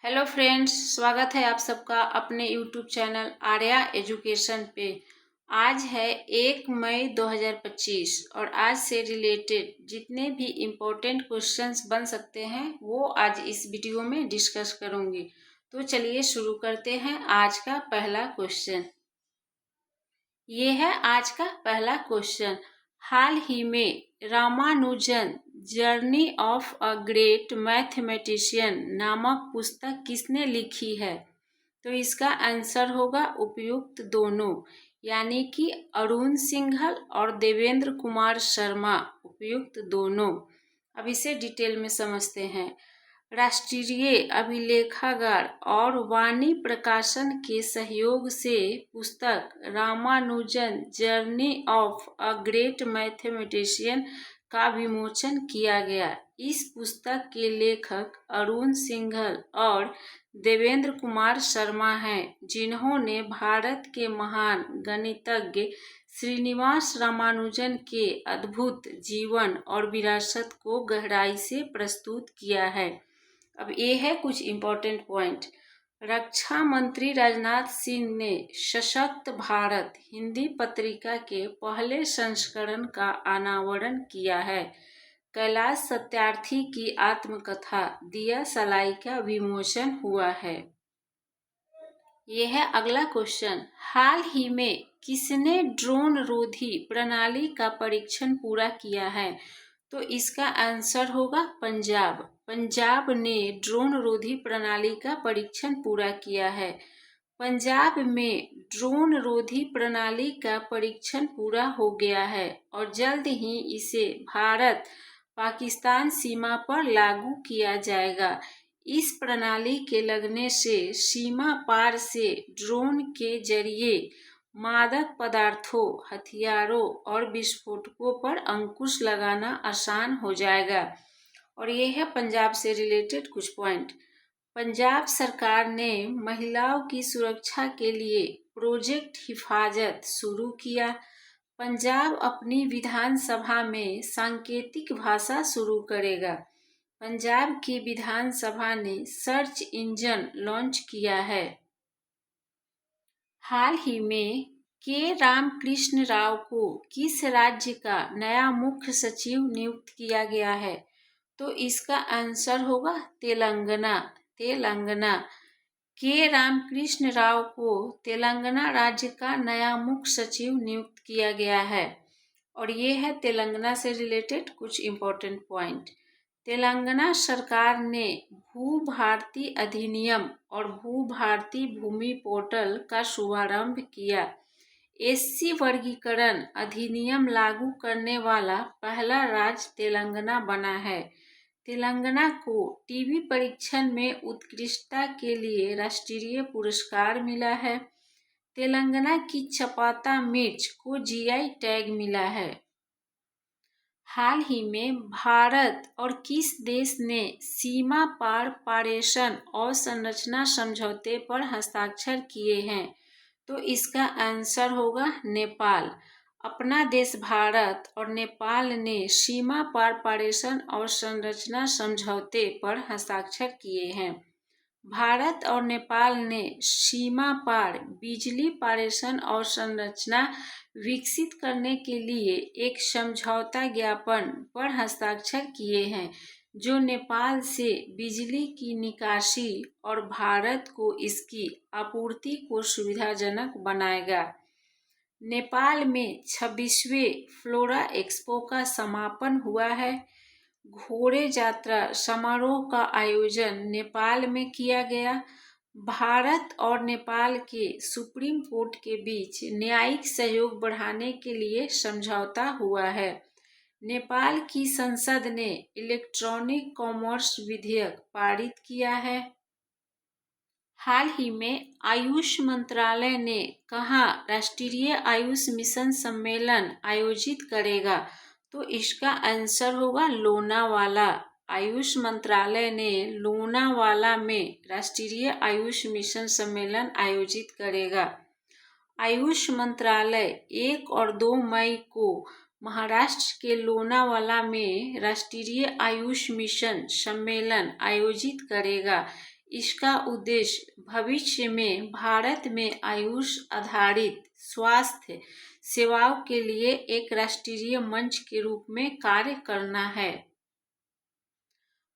Hello friends, स्वागत है आप सबका अपने यूट्यूब चैनल आर्या एजुकेशन पे। आज है 1 मई 2025 और आज से रिलेटेड जितने भी इम्पोर्टेंट क्वेश्चंस बन सकते हैं वो आज इस वीडियो में डिस्कस करूंगी। तो चलिए शुरू करते हैं आज का पहला क्वेश्चन। ये है आज का पहला क्वेश्चन। हाल ही में Ramanujan journey of a great mathematician नामक पुस्तक किसने लिखी है? तो इसका आंसर होगा उपयुक्त दोनों, यानी कि अरुण सिंघल और देवेंद्र कुमार शर्मा, उपयुक्त दोनों। अब इसे डिटेल में समझते हैं। राष्ट्रीय अभिलेखागार और वाणी प्रकाशन के सहयोग से पुस्तक Ramanujan journey of a great mathematician का विमोचन किया गया। इस पुस्तक के लेखक अरुण सिंघल और देवेंद्र कुमार शर्मा हैं, जिन्होंने भारत के महान गणितज्ञ श्रीनिवास रामानुजन के अद्भुत जीवन और विरासत को गहराई से प्रस्तुत किया है। अब ये है कुछ इम्पोर्टेंट पॉइंट। रक्षा मंत्री राजनाथ सिंह ने सशक्त भारत हिंदी पत्रिका के पहले संस्करण का अनावरण किया है। कैलाश सत्यार्थी की आत्मकथा दिया सलाई का विमोचन हुआ है। यह है अगला क्वेश्चन। हाल ही में किसने ड्रोन रोधी प्रणाली का परीक्षण पूरा किया है? तो इसका आंसर होगा पंजाब। पंजाब ने ड्रोन रोधी प्रणाली का परीक्षण पूरा किया है। पंजाब में ड्रोन रोधी प्रणाली का परीक्षण पूरा हो गया है और जल्द ही इसे भारत पाकिस्तान सीमा पर लागू किया जाएगा। इस प्रणाली के लगने से सीमा पार से ड्रोन के जरिए मादक पदार्थों, हथियारों और विस्फोटकों पर अंकुश लगाना आसान हो जाएगा। और ये है पंजाब से रिलेटेड कुछ पॉइंट। पंजाब सरकार ने महिलाओं की सुरक्षा के लिए प्रोजेक्ट हिफाजत शुरू किया। पंजाब अपनी विधानसभा में सांकेतिक भाषा शुरू करेगा। पंजाब की विधानसभा ने सर्च इंजन लॉन्च किया है। हाल ही में के रामकृष्ण राव को किस राज्य का नया मुख्य सचिव नियुक्त किया गया है? तो इसका आंसर होगा तेलंगाना। तेलंगाना। के रामकृष्ण राव को तेलंगाना राज्य का नया मुख्य सचिव नियुक्त किया गया है। और ये है तेलंगाना से रिलेटेड कुछ इम्पोर्टेंट पॉइंट। तेलंगाना सरकार ने भू भारती अधिनियम और भू भारती भूमि पोर्टल का शुभारंभ किया। एससी वर्गीकरण अधिनियम लागू करने वाला पहला राज्य तेलंगाना बना है। तेलंगाना को टीबी परीक्षण में उत्कृष्टता के लिए राष्ट्रीय पुरस्कार मिला है। तेलंगाना की चपाता मिर्च को जीआई टैग मिला है। हाल ही में भारत और किस देश ने सीमा पार पारेषण और संरचना समझौते पर हस्ताक्षर किए हैं? तो इसका आंसर होगा नेपाल। अपना देश भारत और नेपाल ने सीमा पार पारेषण और संरचना समझौते पर हस्ताक्षर किए हैं। भारत और नेपाल ने सीमा पार बिजली पारेषण और संरचना विकसित करने के लिए एक समझौता ज्ञापन पर हस्ताक्षर किए हैं, जो नेपाल से बिजली की निकासी और भारत को इसकी आपूर्ति को सुविधाजनक बनाएगा। नेपाल में 26वें फ्लोरा एक्सपो का समापन हुआ है। घोड़े यात्रा समारोह का आयोजन नेपाल में किया गया। भारत और नेपाल के सुप्रीम कोर्ट के बीच न्यायिक सहयोग बढ़ाने के लिए समझौता हुआ है। नेपाल की संसद ने इलेक्ट्रॉनिक कॉमर्स विधेयक पारित किया है। हाल ही में आयुष मंत्रालय ने कहाँ राष्ट्रीय आयुष मिशन सम्मेलन आयोजित करेगा? तो इसका आंसर होगा लोनावाला। आयुष मंत्रालय ने लोनावाला में राष्ट्रीय आयुष मिशन सम्मेलन आयोजित करेगा। आयुष मंत्रालय 1 और 2 मई को महाराष्ट्र के लोनावाला में राष्ट्रीय आयुष मिशन सम्मेलन आयोजित करेगा। इसका उद्देश्य भविष्य में भारत में आयुष आधारित स्वास्थ्य सेवाओं के लिए एक राष्ट्रीय मंच के रूप में कार्य करना है।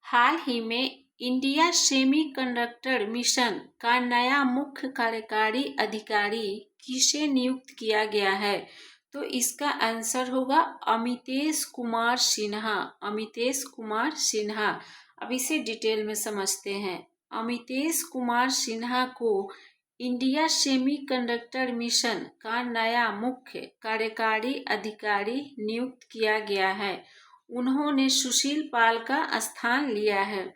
हाल ही में इंडिया सेमीकंडक्टर मिशन का नया मुख्य कार्यकारी अधिकारी किसे नियुक्त किया गया है? तो इसका आंसर होगा अमितेश कुमार सिन्हा। अमितेश कुमार सिन्हा। अब इसे डिटेल में समझते हैं। अमितेश कुमार सिन्हा को इंडिया सेमीकंडक्टर मिशन का नया मुख्य कार्यकारी अधिकारी नियुक्त किया गया है। उन्होंने सुशील पाल का स्थान लिया है।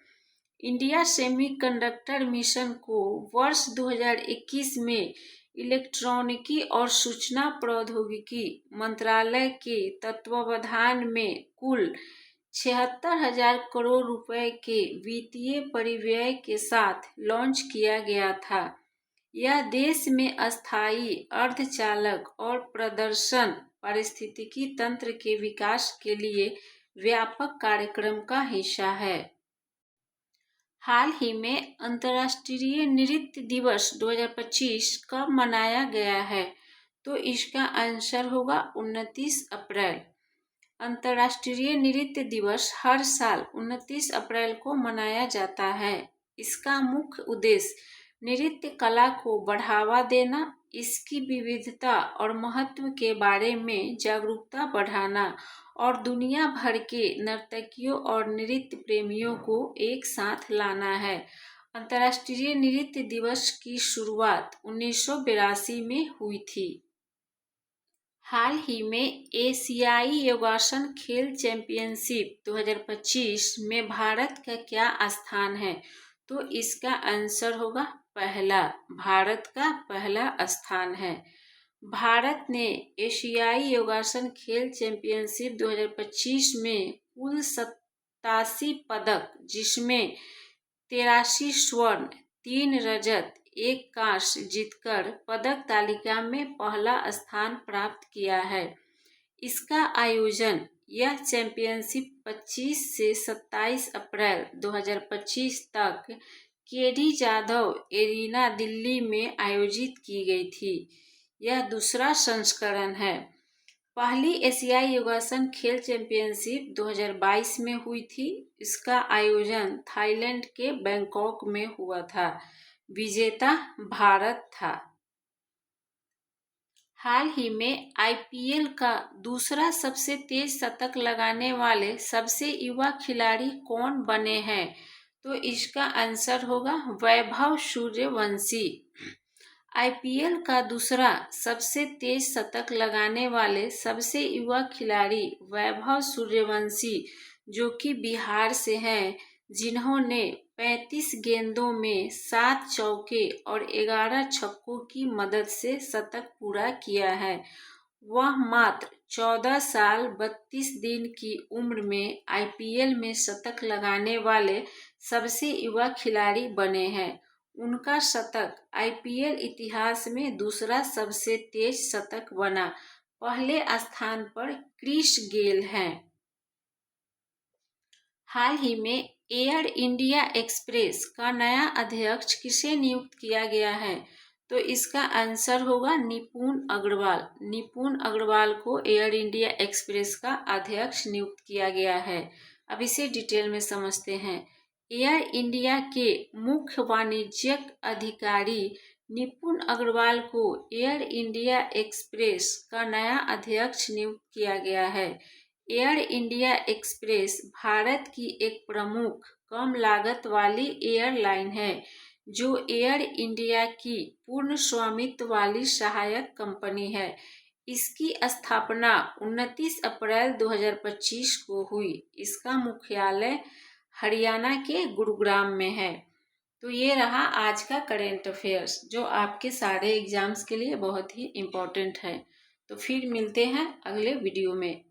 इंडिया सेमीकंडक्टर मिशन को वर्ष 2021 में इलेक्ट्रॉनिकी और सूचना प्रौद्योगिकी मंत्रालय के तत्वावधान में कुल 76,000 करोड़ रुपए के वित्तीय परिव्यय के साथ लॉन्च किया गया था। यह देश में अस्थायी अर्धचालक और प्रदर्शन पारिस्थितिकी तंत्र के विकास के लिए व्यापक कार्यक्रम का हिस्सा है। हाल ही में अंतर्राष्ट्रीय नृत्य दिवस 2025 कब मनाया गया है? तो इसका आंसर होगा 29 अप्रैल। अंतर्राष्ट्रीय नृत्य दिवस हर साल 29 अप्रैल को मनाया जाता है। इसका मुख्य उद्देश्य नृत्य कला को बढ़ावा देना, इसकी विविधता और महत्व के बारे में जागरूकता बढ़ाना और दुनिया भर के नर्तकियों और नृत्य प्रेमियों को एक साथ लाना है। अंतर्राष्ट्रीय नृत्य दिवस की शुरुआत 1982 में हुई थी। हाल ही में एशियाई योगासन खेल चैंपियनशिप 2025 में भारत का क्या स्थान है? तो इसका आंसर होगा पहला। भारत का पहला स्थान है। भारत ने एशियाई योगासन खेल चैंपियनशिप 2025 में कुल 87 पदक, जिसमें 83 स्वर्ण, 3 रजत, 1 कांस्य जीतकर पदक तालिका में पहला स्थान प्राप्त किया है। इसका आयोजन यह चैंपियनशिप 25 से 27 अप्रैल 2025 तक केडी जाधव एरिना दिल्ली में आयोजित की गई थी। यह दूसरा संस्करण है। पहली एशियाई योगासन खेल चैंपियनशिप 2022 में हुई थी। इसका आयोजन थाईलैंड के बैंकॉक में हुआ था। विजेता भारत था। हाल ही में आईपीएल का दूसरा सबसे तेज शतक लगाने वाले सबसे युवा खिलाड़ी कौन बने हैं? तो इसका आंसर होगा वैभव सूर्यवंशी। आईपीएल का दूसरा सबसे तेज शतक लगाने वाले सबसे युवा खिलाड़ी वैभव सूर्यवंशी, जो कि बिहार से हैं, जिन्होंने 35 गेंदों में 7 चौके और 11 छक्कों की मदद से शतक पूरा किया है। वह मात्र 14 साल 32 दिन की उम्र में आईपीएल में शतक लगाने वाले सबसे युवा खिलाड़ी बने हैं। उनका शतक आईपीएल इतिहास में दूसरा सबसे तेज शतक बना। पहले स्थान पर क्रिस गेल हैं। हाल ही में एयर इंडिया एक्सप्रेस का नया अध्यक्ष किसे नियुक्त किया गया है? तो इसका आंसर होगा निपुण अग्रवाल। निपुण अग्रवाल को एयर इंडिया एक्सप्रेस का अध्यक्ष नियुक्त किया गया है। अब इसे डिटेल में समझते हैं। एयर इंडिया के मुख्य वाणिज्यिक अधिकारी निपुण अग्रवाल को एयर इंडिया एक्सप्रेस का नया अध्यक्ष नियुक्त किया गया है। एयर इंडिया एक्सप्रेस भारत की एक प्रमुख कम लागत वाली एयरलाइन है, जो एयर इंडिया की पूर्ण स्वामित्व वाली सहायक कंपनी है। इसकी स्थापना 29 अप्रैल 2025 को हुई। इसका मुख्यालय हरियाणा के गुरुग्राम में है। तो ये रहा आज का करेंट अफेयर्स, जो आपके सारे एग्जाम्स के लिए बहुत ही इम्पोर्टेंट है। तो फिर मिलते हैं अगले वीडियो में।